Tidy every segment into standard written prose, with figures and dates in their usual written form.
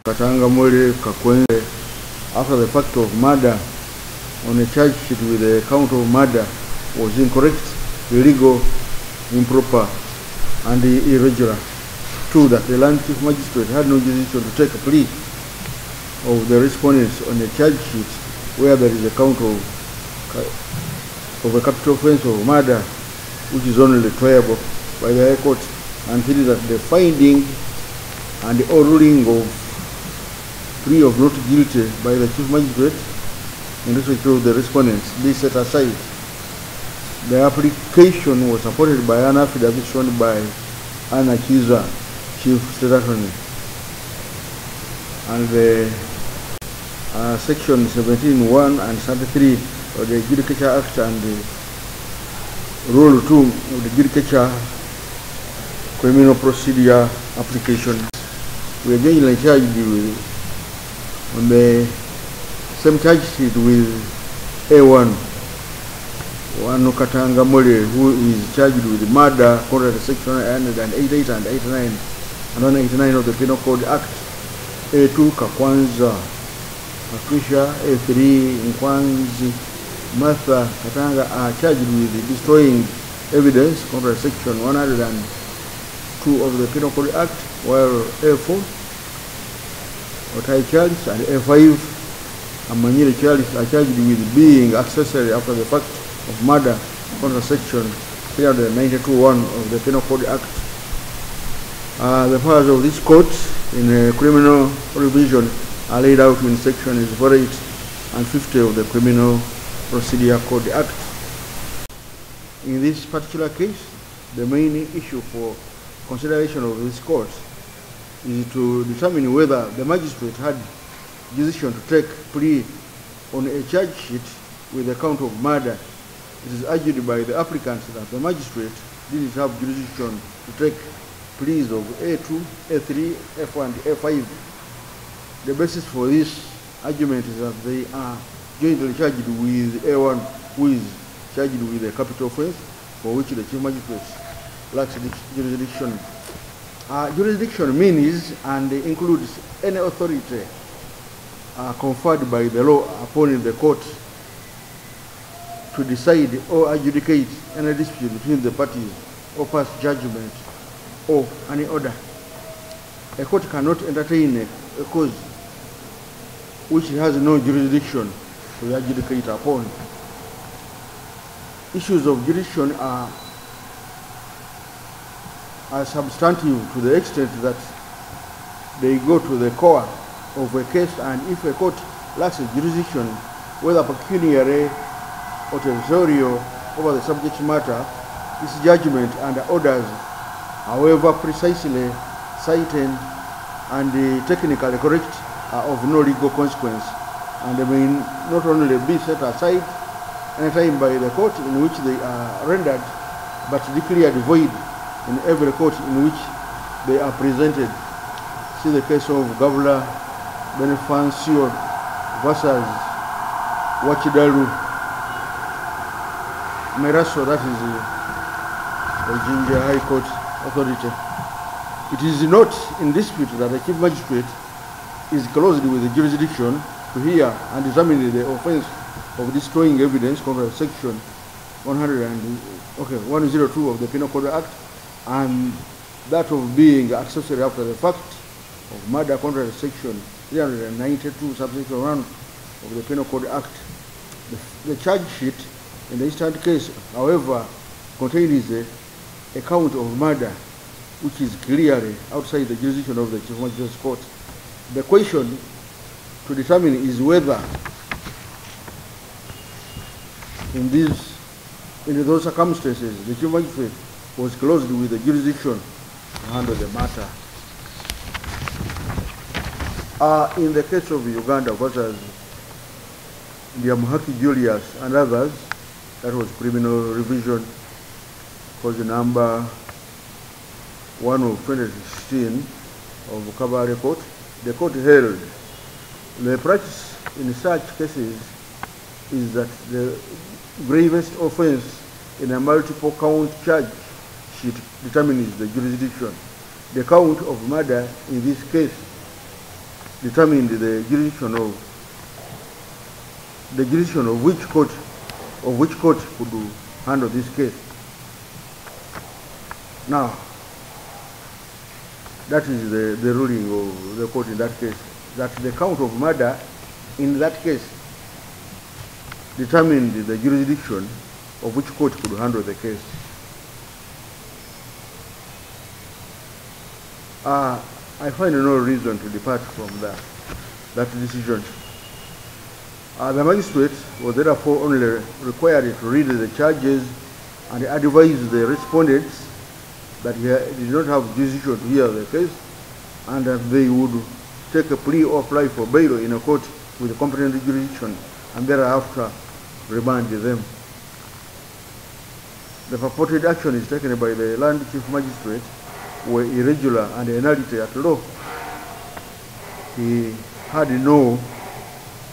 Katanga Mole Kakwenze, after the fact of murder on a charge sheet with the count of murder was incorrect, illegal, improper, and irregular. Two, that the land chief magistrate had no jurisdiction to take a plea of the respondents on a charge sheet where there is a count of a capital offense of murder, which is only triable by the High Court, and three, that the finding and the ruling of plea of not guilty by the chief magistrate in respect of the respondents be set aside. The application was supported by an affidavit shown by an accuser, Chief State Attorney, and the Section 17(1) and 33 of the Judicature Act and the Rule 2 of the Judicature Criminal Procedure Application. We are jointly charged with, on the same charge sheet with A1, Henry Katanga, who is charged with murder according to Section 188 and 89 and 189 of the Penal Code Act. A2, Kakwanza Patricia, A3, Nkwanzi Martha Katanga are charged with destroying evidence under Section 102 of the Penal Code Act, while A4, Otai Charles, and A5, Amanyiri Charles are charged with being accessory after the fact of murder under Section 392(1) of the Penal Code Act. The powers of this court in criminal revision are laid out in Sections 48 and 50 of the Criminal Procedure Code Act. In this particular case, the main issue for consideration of this court is to determine whether the magistrate had jurisdiction to take plea on a charge sheet with a count of murder. It is argued by the applicants that the magistrate didn't have jurisdiction to take pleas of A2, A3, F1, and A5. The basis for this argument is that they are jointly charged with A1, who is charged with a capital offense for which the chief magistrate lacks jurisdiction. Jurisdiction means and includes any authority conferred by the law upon the court to decide or adjudicate any dispute between the parties or pass judgment or any order. A court cannot entertain a cause which has no jurisdiction to adjudicate upon. Issues of jurisdiction are substantive to the extent that they go to the core of a case, and if a court lacks a jurisdiction, whether pecuniary or territorial, over the subject matter, this judgment and orders, however precisely cited and technically correct, are of no legal consequence, and they may not only be set aside anytime by the court in which they are rendered, but declared void in every court in which they are presented. See the case of Governor Benefancio versus Wachidaru Meraso, that is the Jinja High Court authority. It is not in dispute that the chief magistrate is closed with the jurisdiction to hear and examine the offense of destroying evidence under Section 102 of the Penal Code Act, and that of being accessory after the fact of murder under Section 392 subsection 1 of the Penal Code Act. The charge sheet in the instant case, however, contains a count of murder which is clearly outside the jurisdiction of the Chief Magistrate's Court. The question to determine is whether in those circumstances the Chief Magistrate was closed with the jurisdiction to handle the matter. In the case of Uganda versus Ndiamuhaki Julius and others, that was criminal revision, cause number 1 of 2016 of Kabale Court. The court held the practice in such cases is that the gravest offense in a multiple count charge sheet determines the jurisdiction. The count of murder in this case determined the jurisdiction of which court could handle this case. Now, that is the ruling of the court in that case, that the count of murder in that case determined the jurisdiction of which court could handle the case. I find no reason to depart from that decision. The magistrate was therefore only required to read the charges and advise the respondents that he did not have jurisdiction to hear the case, and that they would take a plea or apply for bail in a court with a competent jurisdiction, and thereafter remand them. The purported actions taken by the land chief magistrate were irregular and invalid at law. He had no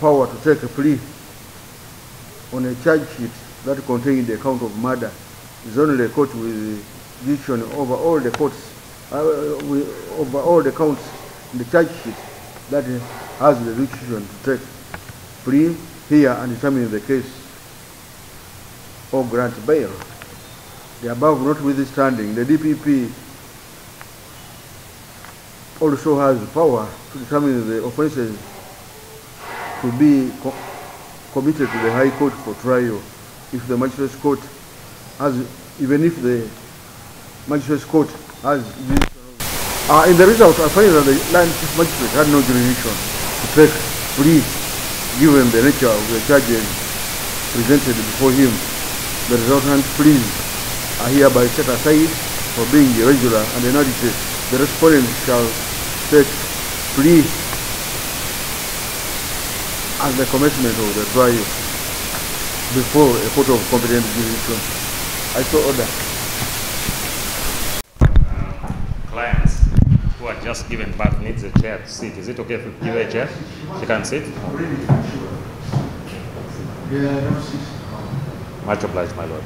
power to take a plea on a charge sheet that contained the count of murder. It's only a court with jurisdiction over all the courts, over all the counts in the charge sheet that has the jurisdiction to take plea, hear and determine the case or grant bail. The above notwithstanding, the DPP also has power to determine the offences to be committed to the High Court for trial if the Magistrates Court has, even if the Magistrates Court has jurisdiction. In the result, I find that the land chief magistrate had no jurisdiction to take plea given the nature of the charges presented before him. The resultant pleas are hereby set aside for being irregular and invalid. The respondent shall take plea as the commencement of the trial before a court of competent jurisdiction. I so order. Clients who are just given birth needs a chair to sit. Is it okay if we give her a chair? She can sit? Much obliged, my lord.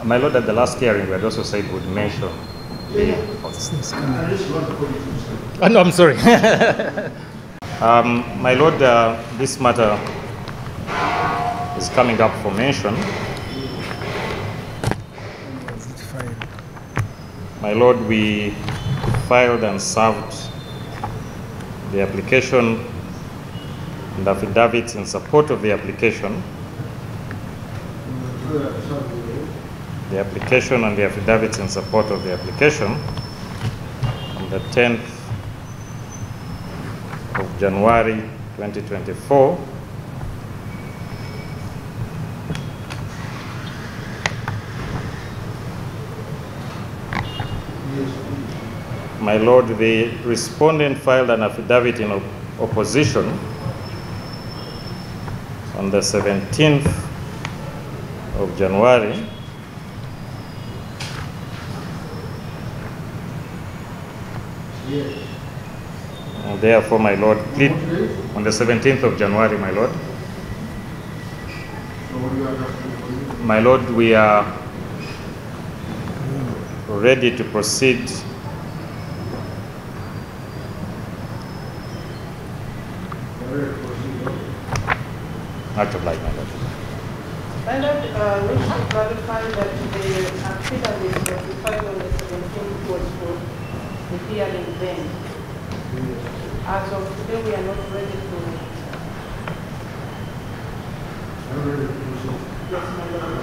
My lord, at the last hearing, we had also said we would mention the... Oh, no, I'm sorry. My lord, this matter is coming up for mention. My lord, we filed and served the application and affidavits in support of the application. The application and the affidavits in support of the application on the 10th of January 2024. My lord, the respondent filed an affidavit in opposition on the 17th of January. And therefore, my lord, plead on the 17th of January, my lord. My lord, we are ready to proceed. Much obliged, my lord. My lord, wish to clarify that the affidavit that we filed on the 17th was for the hearing then. As of today, we are not ready to. Yes, my lord.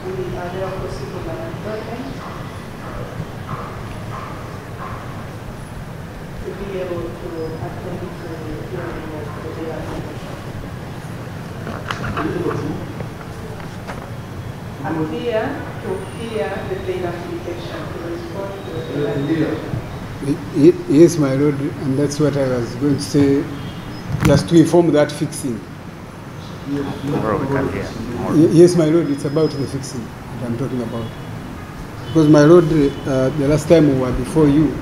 We are therefore seeking an adjournment to be able to attend to the hearing of the day after. I'm here to hear the bail application, to respond to the bail application. Yes, my lord, and that's what I was going to say, just to inform that fixing. Tomorrow we can hear. Yes, my lord, it's about the fixing that I'm talking about. Because, my lord, the last time we were before you.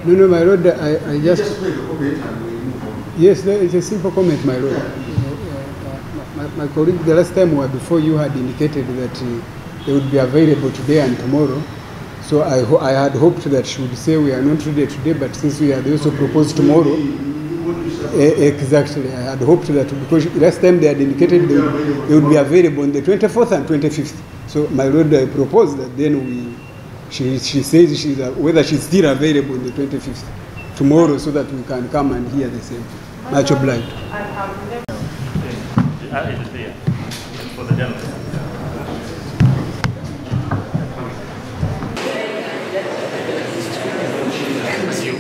No, my lord, I just... Yes, it's a simple comment, my lord. My colleague, the last time we were before you, had indicated that they would be available today and tomorrow. So I had hoped that she would say we are not ready today, but since we had also proposed tomorrow, exactly, I had hoped that because last time they had indicated they would be available on the 24th and 25th. So my lord, I proposed that then she says whether she's still available on the 25th tomorrow, so that we can come and hear the same. Much obliged. I have never. It is there for the journalists.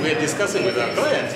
We're discussing with our clients.